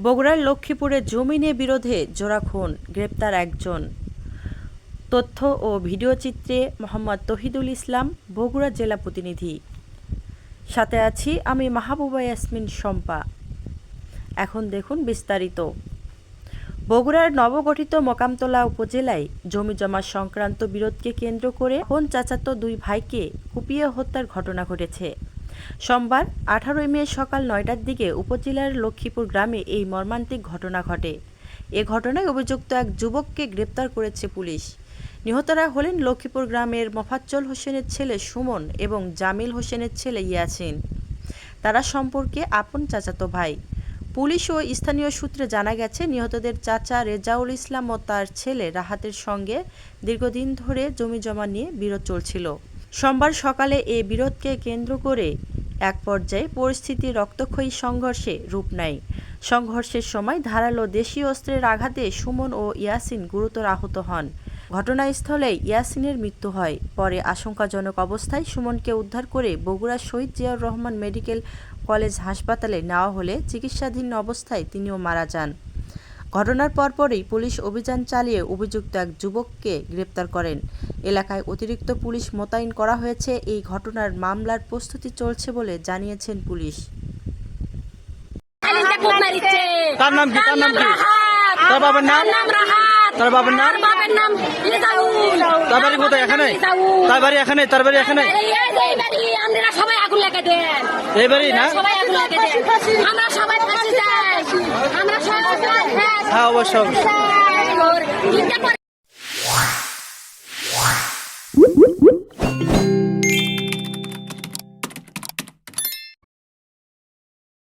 বগুড়ার লক্ষ্মীপুরে জমি নিয়ে বিরোধে জোড়া খুন, গ্রেপ্তার একজন। তথ্য ও ভিডিওচিত্রে মোহাম্মদ তহিদুল ইসলাম, বগুড়া জেলা প্রতিনিধি। সাথে আছি আমি মাহবুবা ইয়াসমিন শম্পা। এখন দেখুন বিস্তারিত। বগুড়ার নবগঠিত মোকামতলা উপজেলায় জমি জমা সংক্রান্ত বিরোধকে কেন্দ্র করে আপন চাচাতো দুই ভাইকে কুপিয়ে হত্যার ঘটনা ঘটেছে। সোমবার 18 মে সকাল 9টার দিকে উপজেলার লক্ষ্মীপুর গ্রামে এই মর্মান্তিক ঘটনা ঘটে। এ ঘটনায় অভিযুক্ত এক যুবককে গ্রেপ্তার করেছে পুলিশ। নিহতরা হলেন লক্ষ্মীপুর গ্রামের মোফাজ্জল হোসেনের ছেলে সুমন এবং জামিল হোসেনের ছেলে ইয়াসিন। তারা সম্পর্কে আপন চাচাতো ভাই। পুলিশ ও স্থানীয় সূত্রে জানা গেছে, নিহতদের চাচা রেজাউল ইসলাম ও তার ছেলে রাহাতের সঙ্গে দীর্ঘদিন ধরে জমি জমা নিয়ে বিরোধ চলছিল। সোমবার সকালে এ বিরোধকে কেন্দ্র করে এক পর্যায়ে পরিস্থিতি রক্তক্ষয়ী সংঘর্ষে রূপ নেয়। সংঘর্ষের সময় ধারালো দেশীয় অস্ত্রের আঘাতে সুমন ও ইয়াসিন গুরুতর আহত হন। ঘটনাস্থলেই ইয়াসিনের মৃত্যু হয়। পরে আশঙ্কাজনক অবস্থায় সুমনকে উদ্ধার করে বগুড়া শহীদ জিয়াউর রহমান মেডিকেল কলেজ হাসপাতালে নেওয়া হলে চিকিৎসাধীন অবস্থায় তিনিও মারা যান। ঘটনার পরপরই পুলিশ অভিযান চালিয়ে অভিযুক্ত এক যুবককে গ্রেপ্তার করেন। এলাকায় অতিরিক্ত পুলিশ মোতায়েন করা হয়েছে। এই ঘটনার মামলার প্রস্তুতি চলছে বলে জানিয়েছেন পুলিশ। তার নাম কি? তার বাবার নাম? তার বাবার নাম? তার বাড়ি কোথায়? এখানে? তার বাড়ি এখানে? তার বাড়ি এখানে? সবাই আগুন লাগে দেন, এই বাড়ি না? সবাই আগুন লাগে দেন, আমরা সবাই ফাঁসি চাই, আমরা সবাই হ্যাঁ অবশ্যই।